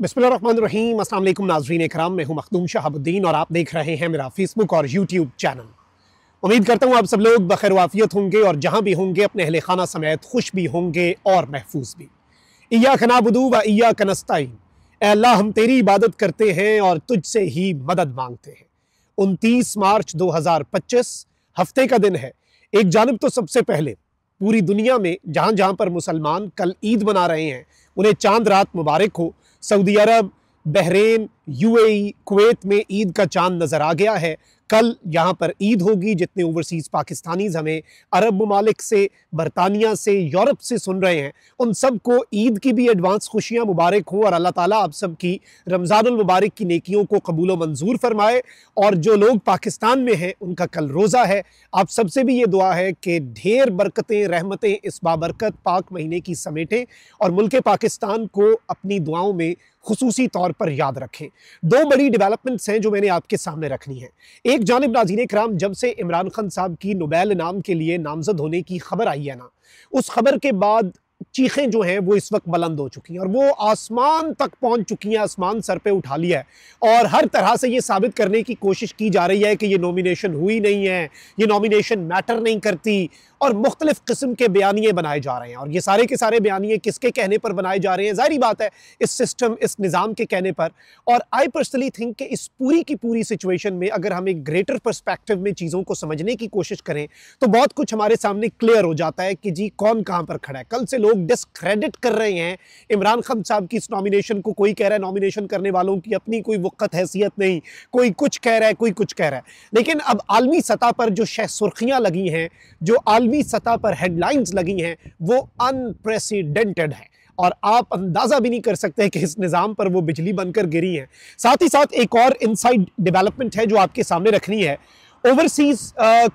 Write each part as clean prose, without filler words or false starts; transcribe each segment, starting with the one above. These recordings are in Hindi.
बिस्मिल्लाहिर्रहमानिर्रहीम। अस्सलाम वालेकुम नाज़रीन इकराम, मैं हूं मखदूम शहाबुद्दीन और आप देख रहे हैं मेरा फेसबुक और यूट्यूब चैनल। उम्मीद करता हूं आप सब लोग बखैर वाफियत होंगे और जहां भी होंगे अपने अहले खाना समेत खुश भी होंगे और महफूज भी। इय्याका नअबुदु व इय्याका नस्तईन, ऐ अल्लाह हम तेरी इबादत करते हैं और तुझसे ही मदद मांगते हैं। 29 मार्च 2025 हफ्ते का दिन है। एक जानिब तो सबसे पहले पूरी दुनिया में जहां जहां पर मुसलमान कल ईद मना रहे हैं उन्हें चांद रात मुबारक हो। सऊदी अरब, बहरीन, यूएई, कुवैत में ईद का चांद नज़र आ गया है। कल यहाँ पर ईद होगी। जितने ओवरसीज़ पाकिस्तानीज़ हमें अरब ममालिक से, बरतानिया से, यूरोप से सुन रहे हैं, उन सब को ईद की भी एडवांस खुशियाँ मुबारक हो और अल्लाह ताला आप सब की रमज़ानुल मुबारक की नेकियों को कबूल व मंजूर फरमाए। और जो लोग पाकिस्तान में हैं उनका कल रोज़ा है। आप सबसे भी ये दुआ है कि ढेर बरकतें, रहमतें इस बाबरकत पाक महीने की समेटें और मुल्क पाकिस्तान को अपनी दुआओं में खुसूसी तौर पर याद रखें। दो बड़ी डेवलपमेंट्स हैं जो मैंने आपके सामने रखनी है। एक जानिब नाज़रीन इकराम, जब से इमरान खान साहब की नोबेल इनाम के लिए नामजद होने की खबर आई है ना, उस खबर के बाद चीखें जो हैं वो इस वक्त बुलंद हो चुकी हैं और वो आसमान तक पहुंच चुकी हैं। आसमान सर पे उठा लिया है और हर तरह से ये साबित करने की कोशिश की जा रही है कि ये नॉमिनेशन हुई नहीं है, ये नॉमिनेशन मैटर नहीं करती और मुख्तलिफ किस्म के बयानिए बनाए जा रहे हैं। और ये सारे के सारे बयानिए किसके कहने पर बनाए जा रहे हैं? ज़ाहिर बात है इस सिस्टम, इस निज़ाम के कहने पर। और आई पर्सनली थिंक कि इस पूरी की पूरी सिचुएशन में अगर हम एक ग्रेटर पर्सपेक्टिव में चीज़ों को समझने की कोशिश करें तो बहुत कुछ हमारे सामने क्लियर हो जाता है कि जी कौन कहाँ पर खड़ा है। कल से लोग डिस्क्रेडिट कर रहे हैं इमरान खान साहब की इस नॉमिनेशन को। कोई कह रहा है नॉमिनेशन करने वालों की अपनी कोई वक़्त हैसियत नहीं, कोई कुछ कह रहा है, कोई कुछ कह रहा है। लेकिन अब आलमी सतह पर जो सुर्खियाँ लगी हैं, जो आलमी सतह पर हेडलाइंस लगी हैं, वो अनप्रेसिडेंटेड है और आप अंदाजा भी नहीं कर सकते कि इस निज़ाम पर वो बिजली बनकर गिरी है। साथ ही साथ एक और इनसाइड डेवलपमेंट है जो आपके सामने रखनी है। ओवरसीज़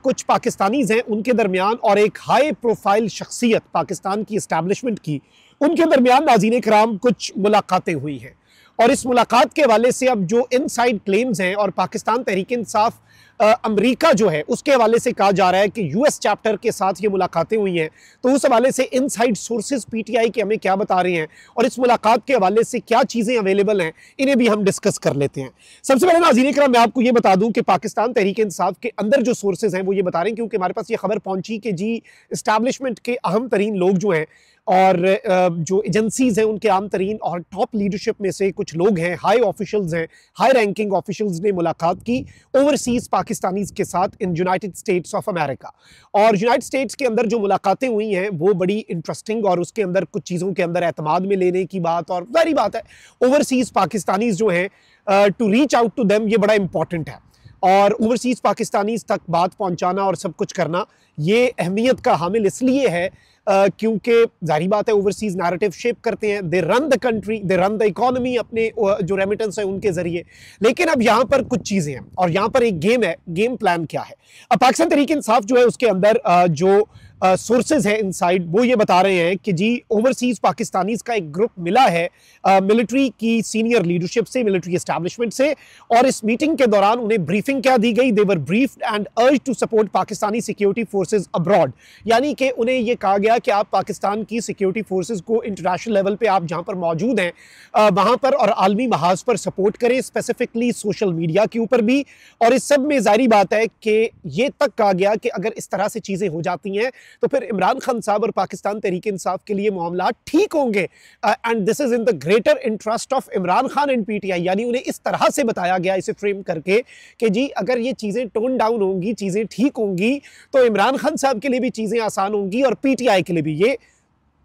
कुछ पाकिस्तानीज़ हैं, उनके दरमियान और एक हाई प्रोफाइल शख्सियत पाकिस्तान की इस्टेब्लिशमेंट की, उनके दरमियान नाज़रीन इकराम कुछ मुलाकातें हुई हैं। और इस मुलाकात के हवाले से अब जो इनसाइड क्लेम्स हैं और पाकिस्तान तहरीक इंसाफ अमेरिका जो है उसके हवाले से कहा जा रहा है कि यूएस चैप्टर के साथ ये मुलाकातें हुई हैं। तो उस हवाले से इनसाइड सोर्सेज पीटीआई के हमें क्या बता रहे हैं और इस मुलाकात के हवाले से क्या चीज़ें अवेलेबल हैं, इन्हें भी हम डिस्कस कर लेते हैं। सबसे पहले नाज़रीन इकराम मैं आपको ये बता दूं कि पाकिस्तान तहरीक इंसाफ के अंदर जो सोर्सेज हैं वो ये बता रहे हैं, क्योंकि हमारे पास ये खबर पहुंची कि जी इस्टेब्लिशमेंट के अहम तरीन लोग जो हैं और जो एजेंसीज हैं उनके आम तरीन और टॉप लीडरशिप में से कुछ लोग हैं, हाई ऑफिशियल्स हैं, हाई रैंकिंग ऑफिशियल्स ने मुलाकात की ओवरसीज पाकिस्तानीज के साथ in United states of America. और यूनाइटेड स्टेट्स के अंदर जो मुलाकातें हुई हैं वो बड़ी इंटरेस्टिंग और उसके अंदर कुछ चीज़ों के अंदर एतमाद में लेने की बात, और जाहिर बात है ओवरसीज पाकिस्तानीज जो हैं to reach out to them, ये बड़ा इंपॉर्टेंट है। और ओवरसीज पाकिस्तानीज तक बात पहुंचाना और सब कुछ करना ये अहमियत का हामिल इसलिए है क्योंकि जाहिर बात है ओवरसीज नैरेटिव शेप करते हैं, they run the country, they run the economy अपने जो रेमिटेंस है उनके जरिए। लेकिन अब यहाँ पर कुछ चीज़ें हैं और यहाँ पर एक गेम है। गेम प्लान क्या है? अब पाकिस्तान तहरीक इंसाफ जो है उसके अंदर जो सोर्सेज है इनसाइड वो ये बता रहे हैं कि जी ओवरसीज पाकिस्तानीज का एक ग्रुप मिला है मिलिट्री की सीनियर लीडरशिप से, मिलिट्री एस्टैब्लिशमेंट से, और इस मीटिंग के दौरान उन्हें ब्रीफिंग क्या दी गई? They were briefed and urge to support Pakistani security forces abroad. यानी कि उन्हें ये कहा गया कि आप पाकिस्तान की सिक्योरिटी फोर्सेज को इंटरनेशनल लेवल पे आप जहाँ पर मौजूद हैं वहाँ पर और आलमी महाज पर सपोर्ट करें, स्पेसिफिकली सोशल मीडिया के ऊपर भी। और इस सब में जाहिर बात है कि ये तक कहा गया कि अगर इस तरह से चीज़ें हो जाती हैं तो फिर इमरान खान साहब और पाकिस्तान तहरीक इंसाफ के लिए मामला ठीक होंगे। And this is in the greater interest of Imran Khan and PTI. यानी उन्हें इस तरह से बताया गया इसे फ्रेम करके कि जी अगर ये चीज़ें टोन डाउन होंगी, चीज़ें ठीक होंगी तो इमरान खान साहब के लिए भी चीज़ें आसान होंगी और पीटीआई के लिए भी। ये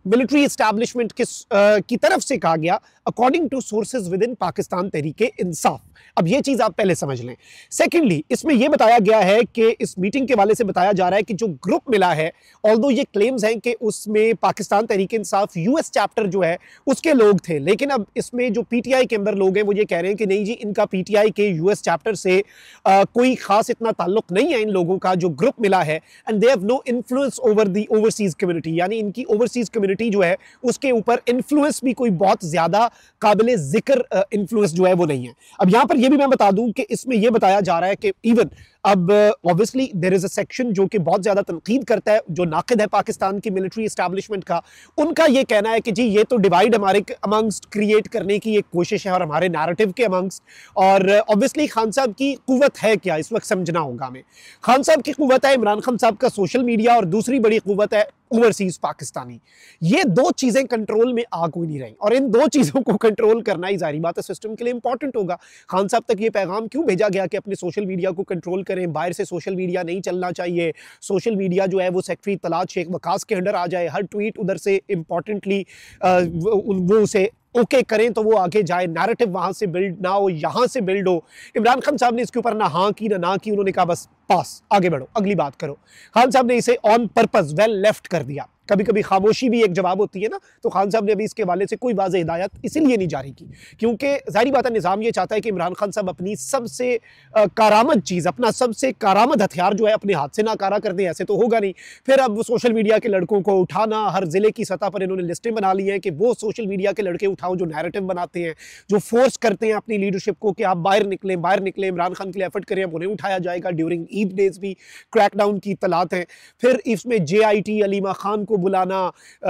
मिलिट्री एस्टैब्लिशमेंट की तरफ से कहा गया according to sources within Pakistan Tehreek Insaf. अब ये चीज़ आप पहले समझ लें। सेकेंडली इसमें यह बताया गया है कि इस मीटिंग के वाले से बताया जा रहा है कि जो ग्रुप मिला है, ऑल्दो ये क्लेम्स हैं कि उसमें पाकिस्तान तहरीक इंसाफ यूएस चैप्टर जो है उसके लोग थे, लेकिन अब इसमें जो पीटीआई के अंदर लोग हैं वो ये कह रहे हैं कि नहीं जी इनका पीटीआई के यूएस चैप्टर से कोई खास इतना ताल्लुक नहीं है इन लोगों का। जो ग्रुप मिला है and they have no influence over the overseas community, यानी इनकी ओवरसीज कम्युनिटी जो है उसके ऊपर इन्फ्लुएंस भी कोई बहुत ज्यादा काबिल जिक्र इन्फ्लुएंस जो है वो नहीं है। अब यहां पर यह भी मैं बता दूं कि इसमें यह बताया जा रहा है कि इवन अब obviously there is a section जो कि बहुत ज्यादा तनकीद करता है, जो नाकिद है पाकिस्तान की मिलिट्री एस्टैब्लिशमेंट का। उनका ये कहना है कि जी ये तो डिवाइड हमारे अमंगस्ट क्रिएट करने की एक कोशिश है और हमारे नैरेटिव के अमंगस्ट। और ऑब्वियसली खान साहब की कुव्वत है क्या, इस वक्त समझना होगा हमें। खान साहब की कुव्वत है इमरान खान साहब का सोशल मीडिया, और दूसरी बड़ी कुव्वत है ओवरसीज पाकिस्तानी। ये दो चीजें कंट्रोल में आ कोई नहीं रही, और इन दो चीजों को कंट्रोल करना ही जारी बात है सिस्टम के लिए इंपॉर्टेंट होगा। खान साहब तक ये पैगाम क्यों भेजा गया कि अपने सोशल मीडिया को कंट्रोल करें, बाहर से सोशल मीडिया नहीं चलना चाहिए, सोशल मीडिया जो है वो सेक्रेटरी इत्तलात शेख वकास के अंडर आ जाए, हर ट्वीट उधर से इंपॉर्टेंटली वो उसे ओके करें तो वो आगे जाए, नैरेटिव वहां से बिल्ड ना हो, यहां से बिल्ड हो। इमरान खान साहब ने इसके ऊपर ना हाँ की ना की, उन्होंने कहा बस पास, आगे बढ़ो, अगली बात करो। खान साहब ने इसे ऑन पर्पस वेल लेफ्ट कर दिया। कभी कभी खामोशी भी एक जवाब होती है ना, तो खान साहब ने अभी इसके वाले से कोई वाज़ेह हिदायत इसीलिए नहीं जारी की क्योंकि जाहिर बात है निज़ाम ये चाहता है कि इमरान खान साहब अपनी सबसे कारामद चीज़, अपना सबसे कारामद हथियार जो है अपने हाथ से नाकारा कर दें। ऐसे तो होगा नहीं। फिर अब सोशल मीडिया के लड़कों को उठाना, हर ज़िले की सतह पर इन्होंने लिस्टें बना ली हैं कि वो सोशल मीडिया के लड़के उठाओ जो नैरेटिव बनाते हैं, जो फोर्स करते हैं अपनी लीडरशिप को कि आप बाहर निकलें, इमरान खान के लिए एफर्ट करें, अब उन्हें उठाया जाएगा। ड्यूरिंग ईद डेज भी क्रैकडाउन की इत्तलात हैं। फिर इसमें JIT अलीमा खान को बुलाना,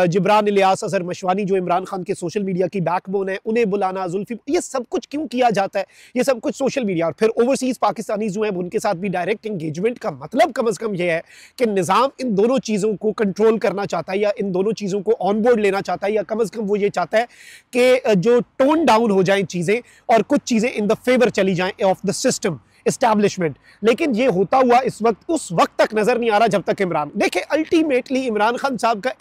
जिब्रान इलियास, अजहर मशवानी जो इमरान खान के सोशल मीडिया की बैकबोन है, उन्हें बुलाना, जुल्फी, ये सब कुछ क्यों किया जाता है? ये सब कुछ सोशल मीडिया। और फिर ओवरसीज पाकिस्तानी जो हैं उनके साथ भी डायरेक्ट एंगेजमेंट का मतलब कम से कम ये है कि निज़ाम इन दोनों चीज़ों को कंट्रोल करना चाहता है, या इन दोनों चीज़ों को ऑन बोर्ड लेना चाहता है, या कम से कम वो ये चाहता है कि जो टोन डाउन हो जाएं चीज़ें और कुछ चीज़ें इन द फेवर चली जाएं ऑफ द सिस्टम एस्टैब्लिशमेंट। लेकिन ये होता हुआ इस वक्त उस वक्त तक नजर नहीं आ रहा जब तक इमरान, देखिए अल्टीमेटली इमरान खान साहब का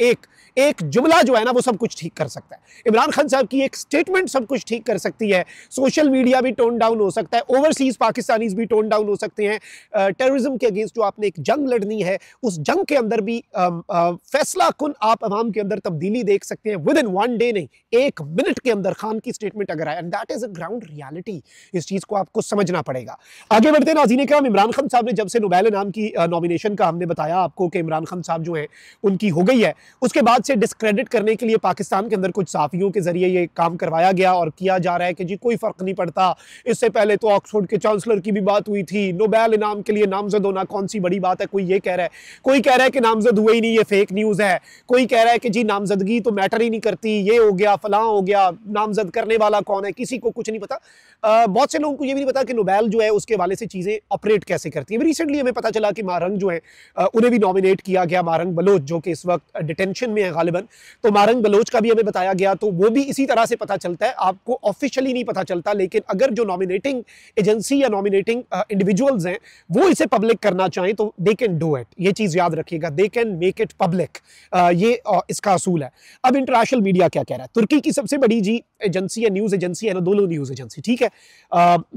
एक जुमला जो है ना वो सब कुछ ठीक कर सकता है। इमरान खान साहब की एक स्टेटमेंट सब कुछ ठीक कर सकती है। सोशल मीडिया भी टोन डाउन हो सकता है, ओवरसीज पाकिस्तानीज भी टोन डाउन हो सकते हैं। टेररिज्म के अगेंस्ट जो आपने एक जंग लड़नी है, उस जंग के अंदर भी फैसला कुन आप अवाम के अंदर तब्दीली देख सकते हैं विद इन 1 डे, नहीं 1 मिनट के अंदर खान की स्टेटमेंट अगर आए, and that is a ground reality. इस चीज को आपको समझना पड़ेगा। आगे बढ़ते हैं नाज़रीन किराम। इमरान खान साहब ने जब से नोबेल इनाम की नॉमिनेशन का हमने बताया आपको कि इमरान खान साहब जो हैं उनकी हो गई है, उसके बाद से डिस्क्रेडिट करने के लिए पाकिस्तान के अंदर कुछ साफियों के जरिए ये काम करवाया गया और किया जा रहा है कि जी कोई फर्क नहीं पड़ता। इससे पहले तो ऑक्सफोर्ड के चांसलर की भी बात हुई थी, नोबेल इनाम के लिए नामजद होना कौन सी बड़ी बात है। कोई ये कह रहा है, कोई कह रहा है कि नामजद हुए ही नहीं, ये फेक न्यूज़ है। कोई कह रहा है कि जी नामजदगी तो मैटर ही नहीं करती, ये हो गया फलां हो गया, नामजद करने वाला कौन है, किसी को कुछ नहीं पता। बहुत से लोगों को ये भी नहीं पता कि नोबेल जो है उसके वाले से चीज़ें ऑपरेट कैसे करती है। रिसेंटली हमें पता चला कि मारंग जो है उन्हें भी नॉमिनेट किया गया, मारंग बलोच जो कि इस वक्त डिटेंशन में है गालिबन, तो मारंग बलोच का भी हमें बताया गया। तो वो भी इसी तरह से पता चलता है, आपको ऑफिशियली नहीं पता चलता, लेकिन अगर जो नॉमिनेटिंग एजेंसी या नॉमिनेटिंग इंडिविजुअल्स हैं वो इसे पब्लिक करना चाहें तो दे कैन डू इट। ये चीज़ याद रखिएगा, they can make it public. ये इसका असूल है। अब इंटरनेशनल मीडिया क्या कह रहा है? तुर्की की सबसे बड़ी जी एजेंसी है, news agency Anadolu news agency, ठीक है।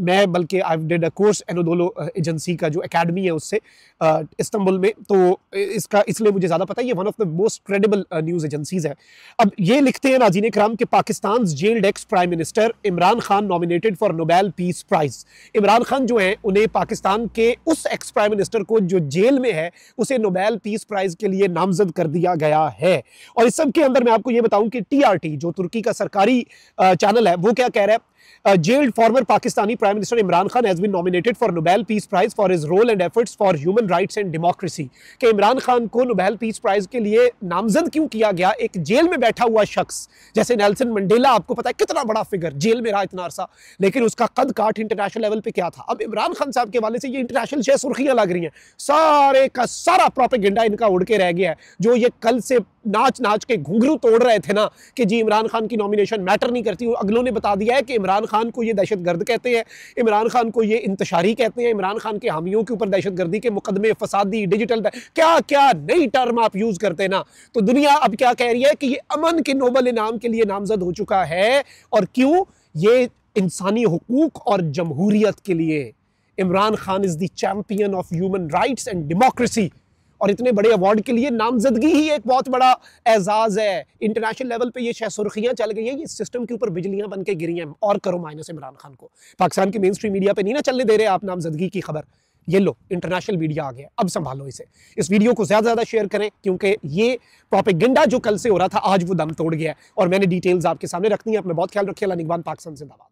मैं बल्कि I did a course Anadolu agency का जो एकेडमी है उससे इस्तांबुल में, तो इसका इसलिए मुझे ज़्यादा पता है। ये one of the most credible news agencies है। अब ये लिखते हैं नाज़रीन इकराम कि Pakistan jailed ex prime minister Imran Khan nominated for Nobel peace prize. Imran Khan जो है उन्हें पाकिस्तान के उस एक्स प्राइम मिनिस्टर को जो जेल में है उसे नोबेल पीस प्राइज के लिए नामजद कर दिया गया है। और इस सब के अंदर मैं आपको ये बताऊं कि TRT जो तुर्की का सरकारी चैनल है वो क्या कह रहा है, jailed former Pakistani Prime Minister Imran Khan has been nominated for Nobel Peace Prize for his role and efforts for human rights and democracy। कि इमरान खान को नोबेल पीस प्राइज के लिए नामजद क्यों किया गया? एक जेल में बैठा हुआ शख्स जैसे नेल्सन मंडेला, आपको पता है कितना बड़ा फिगर, जेल में रहा इतना अरसा, लेकिन उसका कद काठ इंटरनेशनल लेवल पे क्या था। अब इमरान खान साहब के वाले से ये इंटरनेशनल शे सुर्खियां लग रही हैं, सारे का सारा प्रोपेगेंडा इनका उड़ के रह गया है। जो ये कल से नाच नाच के घुंघरू तोड़ रहे थे ना कि जी इमरान खान की नॉमिनेशन मैटर नहीं करती, अगलों ने बता दिया है कि इमरान खान को ये दहशतगर्द कहते हैं, इमरान खान को ये इंतशारी कहते हैं, इमरान खान के हामियों के ऊपर दहशतगर्दी के मुकदमे, फसादी, डिजिटल, क्या क्या नई टर्म आप यूज करते हैं ना। तो दुनिया अब क्या कह रही है कि ये अमन के नोबल इनाम के लिए नामजद हो चुका है। और क्यों? ये इंसानी हुकूक और जमहूरियत के लिए। Imran Khan is the champion of human rights and democracy, और इतने बड़े अवार्ड के लिए नामजदगी ही एक बहुत बड़ा एजाज है। इंटरनेशनल लेवल पे ये सुर्खियां चल गई हैं, ये सिस्टम के ऊपर बिजलियां बन के गिरी हैं। और करो माइनस इमरान खान को। पाकिस्तान के मेन स्ट्रीम मीडिया पे नहीं ना चलने दे रहे आप नामजदगी की खबर। ये लो इंटरनेशनल मीडिया आ गया, अब संभालो इसे। इस वीडियो को ज्यादा ज्यादा शेयर करें क्योंकि ये प्रोपेगेंडा जो कल से हो रहा था आज वो दम तोड़ गया है, और मैंने डिटेल्स आपके सामने रखनी है। अपना बहुत ख्याल रखिए। अल्लाह निगहबान। पाकिस्तान जिंदाबाद।